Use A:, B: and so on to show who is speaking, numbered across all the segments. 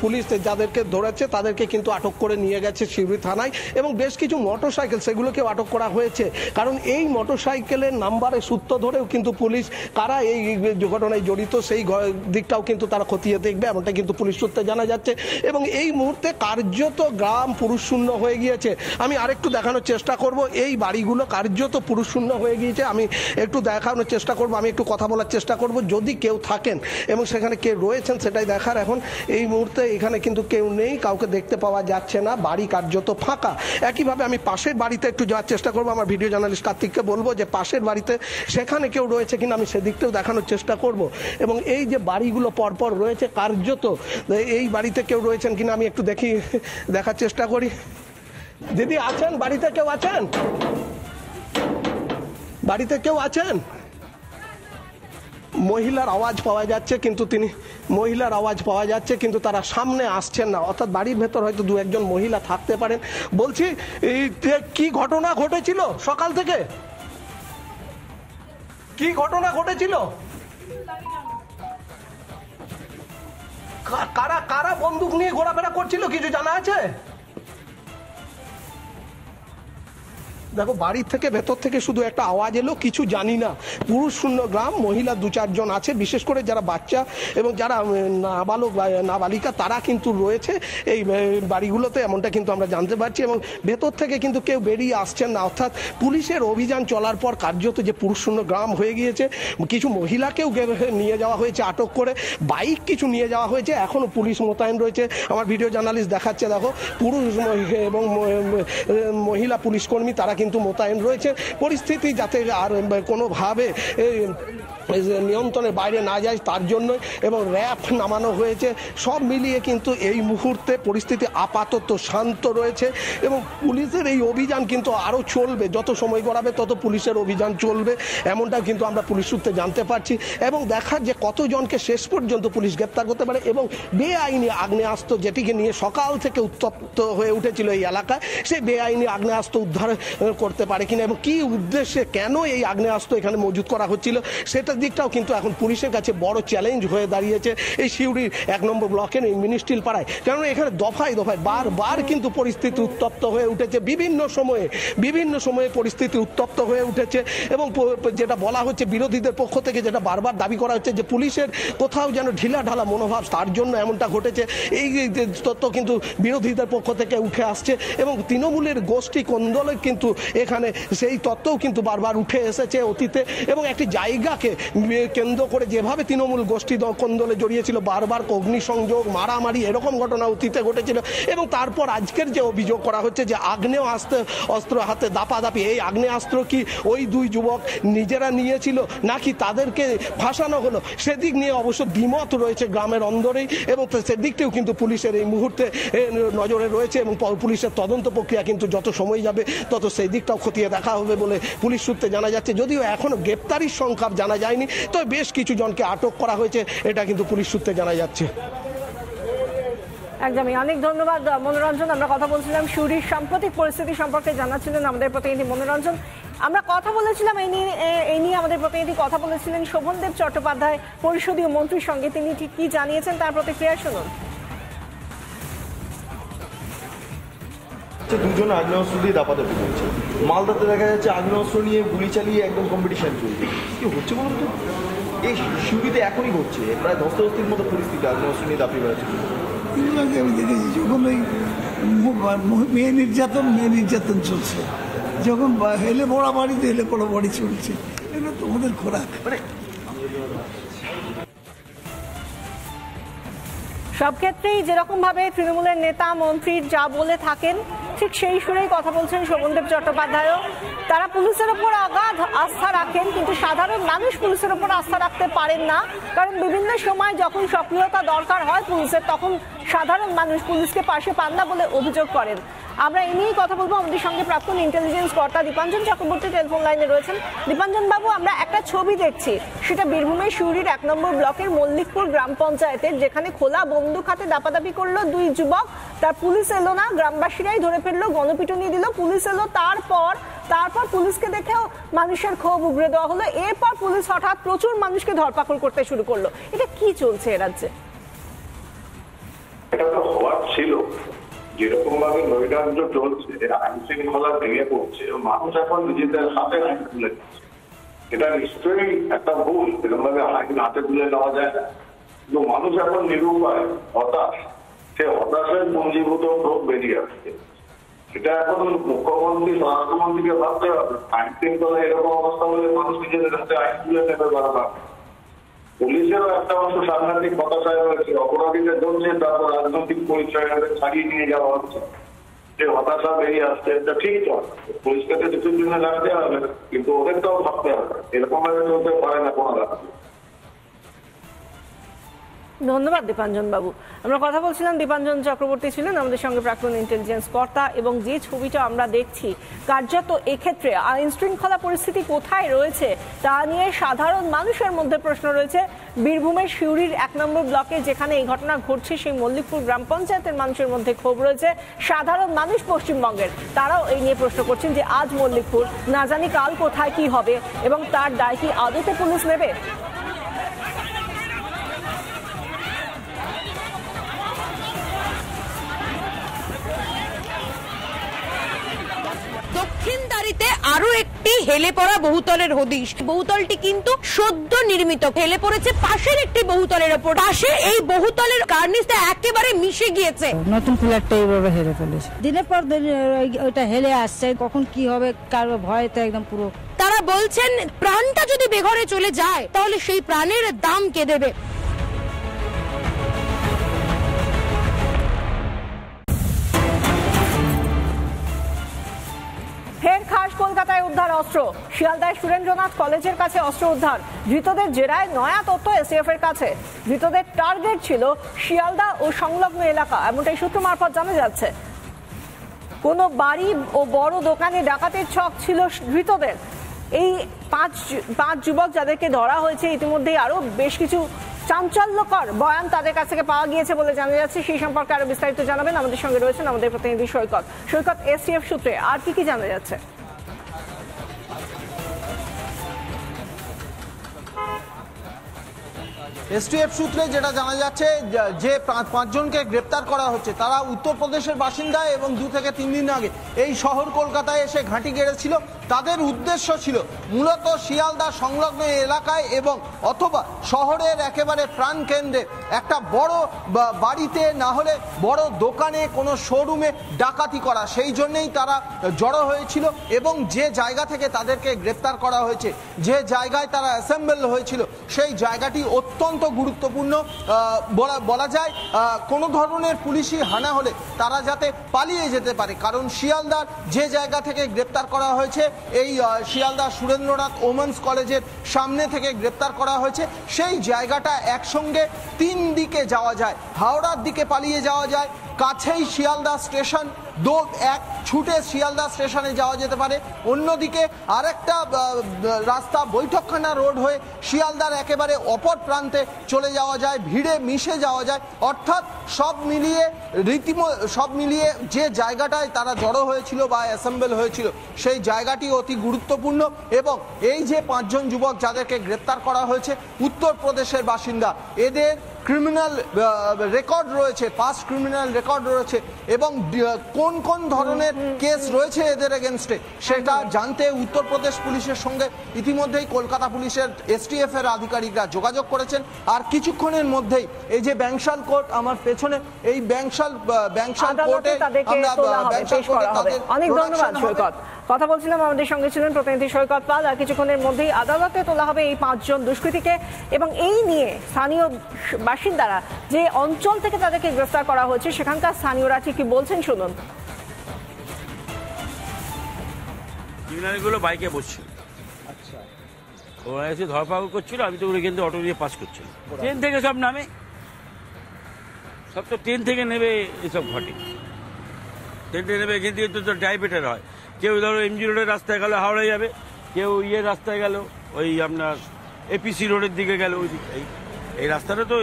A: Police যাদেরকে ধরেছে তাদেরকে কিন্তু আটক করে নিয়ে গেছে শিউরি থানায়, এবং বেশ কিছু মোটরসাইকেল সেগুলোকেও আটক করা হয়েছে। কারণ এই মোটরসাইকেলের নাম্বারের সূত্র ধরেও কিন্তু পুলিশ কারা এই ঘটনায় জড়িত সেই দিকটাও কিন্তু তারা খতিয়ে দেখবে, এমনটা কিন্তু পুলিশ সূত্রে জানা যাচ্ছে। এবং এই মুহূর্তে কার্যত গ্রাম পুরুষশূন্য হয়ে গিয়েছে। আমি আরেকটু দেখানোর চেষ্টা করব, এই বাড়িগুলো কার্যত পুরুষশূন্য হয়ে গিয়েছে। আমি একটু দেখানোর চেষ্টা করব, আমি একটু কথা বলার চেষ্টা করব, যদি কেউ থাকেন এবং সেখানে কে রয়েছেন সেটাই দেখার। এখন এই মুহূর্তে এখানে কিন্তু কেউ নেই, কাউকে দেখতে পাওয়া যাচ্ছে না, বাড়ি কার্যত ফাঁকা। একইভাবে আমি পাশের বাড়িতে একটু যাওয়ার চেষ্টা করব, আমার ভিডিও জার্নালিস্ট কার্তিককে বলবো যে পাশের বাড়িতে সেখানে কেউ রয়েছে কিনা আমি সেদিকটাও দেখানোর চেষ্টা করব। এবং এই যে বাড়িগুলো পরপর রয়েছে কার্যত এই বাড়িতে কেউ রয়েছেন কিনা আমি একটু দেখার চেষ্টা করি। দিদি আছেন বাড়িতে? কেউ আছেন বাড়িতে? কেউ আছেন? মহিলার আওয়াজ পাওয়া যাচ্ছে, কিন্তু মহিলার আওয়াজ পাওয়া যাচ্ছে কিন্তু তারা সামনে আসছেন না, অর্থাৎ বাড়ির ভেতর হয়তো দু একজন মহিলা থাকতে পারেন। বলছি কি ঘটনা ঘটেছিল সকাল থেকে? কি ঘটনা ঘটেছিল? কারা কারা বন্দুক নিয়ে ঘোরাফেরা করছিল কিছু জানা আছে? দেখো বাড়ির থেকে ভেতর থেকে শুধু একটা আওয়াজ এলো, কিছু জানি না। পুরুষ শূন্য গ্রাম, মহিলা দু চারজন আছে, বিশেষ করে যারা বাচ্চা এবং যারা নাবালক নাবালিকা তারা কিন্তু রয়েছে এই বাড়িগুলোতে, এমনটা কিন্তু আমরা জানতে পারছি। এবং ভেতর থেকে কিন্তু কেউ বেরিয়ে আসছেন না, অর্থাৎ পুলিশের অভিযান চলার পর কার্যত যে পুরুষ শূন্য গ্রাম হয়ে গিয়েছে। কিছু মহিলাকেও নিয়ে যাওয়া হয়েছে আটক করে, বাইক কিছু নিয়ে যাওয়া হয়েছে, এখনো পুলিশ মোতায়েন রয়েছে। আমার ভিডিও জার্নালিস্ট দেখাচ্ছে, দেখো পুরুষ এবং মহিলা পুলিশ কর্মী তারা কিন্তু মোতায়েন রয়েছে, পরিস্থিতি যাতে আর কোনোভাবে নিয়ন্ত্রণের বাইরে না যায় তার জন্যই, এবং র্যাব নামানো হয়েছে। সব মিলিয়ে কিন্তু এই মুহূর্তে পরিস্থিতি আপাতত শান্ত রয়েছে এবং পুলিশের এই অভিযান কিন্তু আরও চলবে, যত সময় গড়াবে তত পুলিশের অভিযান চলবে, এমনটা কিন্তু আমরা পুলিশ সূত্রে জানতে পারছি। এবং দেখার যে কতজনকে শেষ পর্যন্ত পুলিশ গ্রেপ্তার করতে পারে, এবং বেআইনি আগ্নেয়াস্ত্র যেটিকে নিয়ে সকাল থেকে উত্তপ্ত হয়ে উঠেছিল এই এলাকায়, সেই বেআইনি আগ্নেয়াস্ত্র উদ্ধার করতে পারে কিনা এবং কি উদ্দেশ্যে কেন এই আগ্নেয়াস্ত্র এখানে মজুত করা হচ্ছিল সেটার দিকটাও কিন্তু এখন পুলিশের কাছে বড় চ্যালেঞ্জ হয়ে দাঁড়িয়েছে এই সিউড়ির 1 নম্বর ব্লকের এই মিনি স্টিল পাড়ায়। কারণ এখানে দফায় দফায় বারবার কিন্তু পরিস্থিতি উত্তপ্ত হয়ে উঠেছে, বিভিন্ন সময়ে পরিস্থিতি উত্তপ্ত হয়ে উঠেছে। এবং যেটা বলা হচ্ছে বিরোধীদের পক্ষ থেকে, যেটা বারবার দাবি করা হচ্ছে যে পুলিশের কোথাও যেন ঢিলাঢালা মনোভাব, তার জন্য এমনটা ঘটেছে। এই তথ্য কিন্তু বিরোধীদের পক্ষ থেকে উঠে আসছে এবং তৃণমূলের গোষ্ঠী কোন্দলের কিন্তু এখানে সেই তত্ত্বও কিন্তু বারবার উঠে এসেছে অতীতে। এবং একটি জায়গাকে কেন্দ্র করে যেভাবে তৃণমূল গোষ্ঠী কোন্দলে জড়িয়েছিল, বারবার অগ্নিসংযোগ, মারামারি, এরকম ঘটনা অতীতে ঘটেছিল। এবং তারপর আজকের যে অভিযোগ করা হচ্ছে যে আগ্নেয় অস্ত্র হাতে দাপাদাপি, এই আগ্নেয়াস্ত্র কি ওই দুই যুবক নিজেরা নিয়েছিল নাকি তাদেরকে ফাঁসানো হলো, সেদিক নিয়ে অবশ্য দ্বিমত রয়েছে গ্রামের অন্দরেই। এবং সেদিকটিও কিন্তু পুলিশের এই মুহূর্তে নজরে রয়েছে এবং পুলিশের তদন্ত প্রক্রিয়া কিন্তু যত সময় যাবে তত সেই দিকটাও খতিয়ে দেখা হবে বলে পুলিশ সূত্রে জানা যাচ্ছে। যদিও এখনো গ্রেপ্তারির সংখ্যা জানা যায়নি, তবে বেশ কিছু জনকে আটক করা হয়েছে, এটা কিন্তু পুলিশ সূত্রে জানা যাচ্ছে।
B: একদমই, অনেক ধন্যবাদ মনোরঞ্জন। আমরা কথা বলছিলাম সিউড়ির সাম্প্রতিক পরিস্থিতি সম্পর্কে, জানাচ্ছিলেন আমাদের প্রতিনিধি মনোরঞ্জন। আমরা কথা বলেছিলাম এই নিয়ে আমাদের প্রতিনিধি কথা বলেছিলেন শোভনদেব চট্টোপাধ্যায় পরিষদীয় মন্ত্রীর সঙ্গে, তিনি ঠিক কি জানিয়েছেন তার প্রতিক্রিয়া শুনুন।
C: দুজন আগ্নেয়াস্ত্র দিয়ে দাপাদাপি করছে, মালদাতে দেখা যাচ্ছে আগ্নেয়াস্ত্র নিয়ে গুলি চালিয়ে একদম কম্পিটিশন চলছে। কি হচ্ছে বলুন তো? এই সিউড়িতে এখনই ঘটছে, প্রায় ধস্তাধস্তির মতো পরিস্থিতি, আগ্নেয়াস্ত্র নিয়ে দাপিয়ে বেড়াচ্ছে।
D: এগুলোকে আমি দেখেছি যখন ওই মেয়ে নির্যাতন চলছে, যখন হেলে পড়া বাড়িতে হেলে পড়া বাড়ি চলছে, এগুলো তোমাদের খোরাক। মানে
B: সব ক্ষেত্রেই যেরকম ভাবে তৃণমূলের নেতা মন্ত্রী যা বলে থাকেন ঠিক সেই সুরেই কথা বলছেন শোভনদেব চট্টোপাধ্যায়ও। তারা পুলিশের ওপর অগাধ আস্থা রাখেন, কিন্তু সাধারণ মানুষ পুলিশের ওপর আস্থা রাখতে পারেন না, কারণ বিভিন্ন সময় যখন সক্রিয়তা দরকার হয় পুলিশের, তখন সাধারণ মানুষ পুলিশকে পাশে পান না বলে অভিযোগ করেন। আমরা এই নিয়েই কথা বলবো। আমাদের সঙ্গে প্রাক্তন ইন্টেলিজেন্স কর্তা দীপাঞ্জন চক্রবর্তী টেলিফোন লাইনে রয়েছেন। দীপাঞ্জন বাবু, আমরা একটা ছবি দেখছি, সেটা বীরভূমের সিউড়ির 1 নম্বর ব্লকের মল্লিকপুর গ্রাম পঞ্চায়েতের, যেখানে খোলা বন্দুক হাতে দাপাদাপি করলো দুই যুবক, তার পুলিশ এলো না, গ্রামবাসীরাই ধরে ফেললো, গণপিটুনি দিল, পুলিশ এলো, তারপর পুলিশকে দেখেও মানুষের ক্ষোভ উগরে দেওয়া হলো। এরপর পুলিশ হঠাৎ প্রচুর মানুষকে ধরপাকড় করতে শুরু করলো। এটা কি চলছে এ রাজ্যে?
E: এটা তো হওয়ার ছিল। যেরকম ভাবে নৈরাজ্য চলছে, আইন শৃঙ্খলা ভেঙে পড়ছে, মানুষ এখন নিজেদের হাতে আইন তুলে নিচ্ছে। এটা নিশ্চয়ই একটা ভুল, এরকম ভাবে আইন হাতে তুলে নেওয়া যায় না। কিন্তু মানুষ এখন নিরুপায়, হতাশ, সে হতাশের পুঞ্জীভূত ক্ষোভ বেরিয়ে আসছে। এটা এখন মুখ্যমন্ত্রী, স্বরাষ্ট্রমন্ত্রীকে ভাবতে হবে। আইন শৃঙ্খলা এরকম অবস্থা হলে মানুষ নিজেদের হাতে আইন তুলে নেবে বারবার। পুলিশেরও একটা অংশ সাংঘাতিক হতাশায় রয়েছে, অপরাধীদের ধরছে, তারপর রাজনৈতিক পরিচয় ছাড়িয়ে নিয়ে যাওয়া হচ্ছে। যে হতাশা বেরিয়ে আসছে, এটা ঠিক চল, পুলিশকে তো কিছুর জন্য রাখতে হবে, কিন্তু ওদেরকেও ভাবতে হবে। এরকম ভাবে চলতে পারে না কোনো রাজ্য।
B: ধন্যবাদ দীপাঞ্জন বাবু। আমরা কথা বলছিলাম, দীপাঞ্জন চক্রবর্তী ছিলেন আমাদের সঙ্গে, প্রাক্তন ইন্টেলিজেন্স কর্তা। এবং যে ছবিটা আমরা দেখছি, কার্যত এক্ষেত্রে আইন শৃঙ্খলা পরিস্থিতি কোথায় রয়েছে তা নিয়ে সাধারণ মানুষের মধ্যে প্রশ্ন রয়েছে। বীরভূমের সিউড়ির 1 নম্বর ব্লকে যেখানে এই ঘটনা ঘটছে, সেই মল্লিকপুর গ্রাম পঞ্চায়েতের মানুষের মধ্যে ক্ষোভ রয়েছে। সাধারণ মানুষ পশ্চিমবঙ্গের, তারাও এই নিয়ে প্রশ্ন করছেন যে আজ মল্লিকপুর, না জানি কাল কোথায় কি হবে, এবং তার দায় কি আদতে পুলিশ নেবে?
F: দক্ষিণদারিতে আরো একটি হেলে পড়া বহুতলের হদিশ। বহুতলটি কিন্তু সদ্য নির্মিত, হেলে পড়েছে পাশের একটি বহুতলের ওপর। পাশে এই বহুতলের কার্নিসটা একেবারে মিশে গিয়েছে।
G: নতুন ফ্ল্যাটটা এইভাবে হেলে ফেলেছে, দিনের পর দিন ওইটা হেলে আসছে, কখন কি হবে কারো ভয়তে একদম পুরো।
F: তারা বলছেন প্রাণটা যদি বেঘরে চলে যায় তাহলে সেই প্রাণের দাম কে দেবে?
B: ফের খাস কলকাতায় উদ্ধার অস্ত্র। শিয়ালদায় সুরেন্দ্রনাথ কলেজের কাছে অস্ত্র উদ্ধার। ধৃতদের জেরায় নয়া তথ্য এসটিএফ এর কাছে। ধৃতদের টার্গেট ছিল শিয়ালদা ও সংলগ্ন এলাকা, এমনটাই সূত্র মারফত জানা যাচ্ছে। কোনো বাড়ি ও বড় দোকানে ডাকাতের ছক ছিল ধৃতদের। এই পাঁচ যুবক যাদেরকে ধরা হয়েছে, ইতিমধ্যেই আরো বেশ কিছু চাঞ্চল্যকর বয়ান তাদের কাছ থেকে পাওয়া গিয়েছে বলে জানা যাচ্ছে। সেই সম্পর্কে আরো বিস্তারিত জানাবেন আমাদের সঙ্গে রয়েছেন আমাদের প্রতিনিধি সৈকত। সৈকত, এসটিএফ সূত্রে আর কি জানা যাচ্ছে?
H: এসটিএফ সূত্রে যেটা জানা যাচ্ছে, যে 5 জনকে গ্রেপ্তার করা হচ্ছে তারা উত্তরপ্রদেশের বাসিন্দা এবং 2 থেকে 3 দিন আগে এই শহর কলকাতায় এসে ঘাঁটি গেড়েছিল। তাদের উদ্দেশ্য ছিল মূলত শিয়ালদা সংলগ্ন এলাকায় এবং অথবা শহরের একেবারে প্রাণকেন্দ্রে একটা বড় বাড়িতে, না হলে বড় দোকানে, কোনো শোরুমে ডাকাতি করা। সেই জন্যেই তারা জড়ো হয়েছিল এবং যে জায়গা থেকে তাদেরকে গ্রেপ্তার করা হয়েছে, যে জায়গায় তারা অ্যাসেম্বল হয়েছিল, সেই জায়গাটি অত্যন্ত গুরুত্বপূর্ণ বলা যায়। কোনো ধরনের পুলিশি হানা হলে তারা যাতে পালিয়ে যেতে পারে, কারণ শিয়ালদার যে জায়গা থেকে গ্রেপ্তার করা হয়েছে, এই শিয়ালদা সুরেন্দ্রনাথ ওমেন্স কলেজের সামনে থেকে গ্রেপ্তার করা হয়েছে। সেই জায়গাটা একসঙ্গে 3 দিকে যাওয়া যায়। হাওড়ার দিকে পালিয়ে যাওয়া যায়, কাছেই শিয়ালদা স্টেশন, এক ছুটে শিয়ালদা স্টেশনে যাওয়া যেতে পারে। অন্যদিকে আরেকটা রাস্তা বৈঠকখানা রোড হয়ে শিয়ালদার একেবারে অপর প্রান্তে চলে যাওয়া যায়, ভিড়ে মিশে যাওয়া যায়। অর্থাৎ সব মিলিয়ে যে জায়গাটায় তারা জড়ো হয়েছিল বা অ্যাসেম্বল হয়েছিল, সেই জায়গাটি অতি গুরুত্বপূর্ণ। এবং এই যে 5 জন যুবক যাদেরকে গ্রেপ্তার করা হয়েছে, উত্তরপ্রদেশের বাসিন্দা, এদের ক্রিমিনাল রেকর্ড রয়েছে, পাস্ট ক্রিমিনাল রেকর্ড রয়েছে, এবং কোন কোন ধরনের কেস রয়েছে এদের এগেনস্টে সেটা জানতে উত্তরপ্রদেশ পুলিশের সঙ্গে ইতিমধ্যেই কলকাতা পুলিশের এসটিএফ এর আধিকারিকরা যোগাযোগ করেছেন। আর কিছুক্ষণের মধ্যেই এই যে ব্যাংশাল কোর্ট আমার পেছনে, এই ব্যাংশাল কোর্টে
B: অনেক ধন্যবাদ সৈকত। কথা বলছিলাম, আমাদের সঙ্গে ছিলেন প্রতিনিধি সৈকত পাল। আর কিছুক্ষণের মধ্যেই আদালতে তোলা হবে এই 5 জন দুষ্কৃতীকে। এবং এই নিয়ে স্থানীয় বাসিন্দারা, যে অঞ্চল থেকে তাদেরকে গ্রেফতার করা হয়েছে, সেখানকার স্থানীয়রা ঠিক কি বলছেন শুনুন।
I: ক্রিমিনালগুলো বাইকে বসছিল, আচ্ছা, ওরা এসে ধরপাকড় করছিল। আমি তো ওখান থেকে অটো নিয়ে পাস করছিলাম। ট্রেন থেকে সব নামে, সব তো ট্রেন থেকে নেবে, এসব ঘটে। ট্রেন থেকে নেবে, এখান থেকে তো ডাইভেটার হয়। কেউ ধরো এমজি রোডের রাস্তায় গেল হাওড়া যাবে, কেউ রাস্তায় গেল ওই আপনার এপিসি রোডের দিকে গেল, ওই দিকে। এই রাস্তাটা তো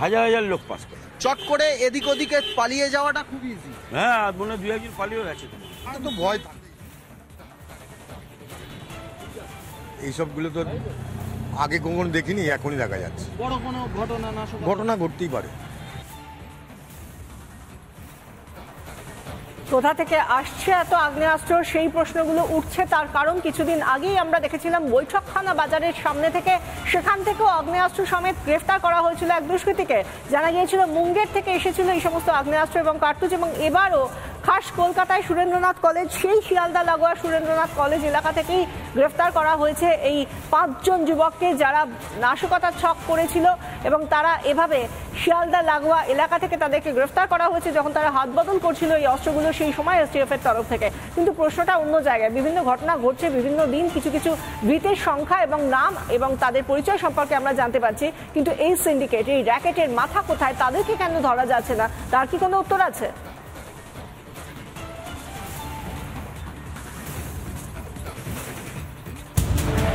I: হাজার হাজার লোক পাস করে।
H: চট করে এদিক ওদিকে পালিয়ে যাওয়াটা খুব ইজি।
I: হ্যাঁ, মনে হয় 2 একজন পালিয়েও গেছে।
J: তো ভয়, এইসবগুলো তো আগে কখনো দেখিনি, এখনই দেখা যাচ্ছে।
H: বড় কোনো ঘটনা
J: ঘটনা ঘটতেই পারে।
B: কোথা থেকে আসছে এত আগ্নেয়াস্ত্র, সেই প্রশ্নগুলো উঠছে। তার কারণ কিছুদিন আগেই আমরা দেখেছিলাম বৈঠকখানা বাজারের সামনে থেকে, সেখান থেকেও আগ্নেয়াস্ত্র সমেত গ্রেফতার করা হয়েছিল এক দুষ্কৃতীকে। জানা গিয়েছিল মুঙ্গের থেকে এসেছিল এই সমস্ত আগ্নেয়াস্ত্র এবং কার্তুজ। এবং এবারও খাস কলকাতায় সুরেন্দ্রনাথ কলেজ, সেই শিয়ালদা লাগোয়া সুরেন্দ্রনাথ কলেজ এলাকা থেকেই গ্রেফতার করা হয়েছে এই 5 জন যুবককে, যারা নাশকতার ছক করেছিল এবং তারা এভাবে শিয়ালদা লাগোয়া এলাকা থেকে তাদেরকে গ্রেফতার করা হয়েছে যখন তারা হাত বদল করছিল এই অস্ত্রগুলো, সেই সময় এসটিএফ এর তরফ থেকে। কিন্তু প্রশ্নটা অন্য জায়গায়। বিভিন্ন ঘটনা ঘটছে, বিভিন্ন দিন কিছু কিছু ধৃতের সংখ্যা এবং নাম এবং তাদের পরিচয় সম্পর্কে আমরা জানতে পারছি, কিন্তু এই সিন্ডিকেট, এই র্যাকেটের মাথা কোথায়, তাদেরকে কেন ধরা যাচ্ছে না, তার কি কোনো উত্তর আছে?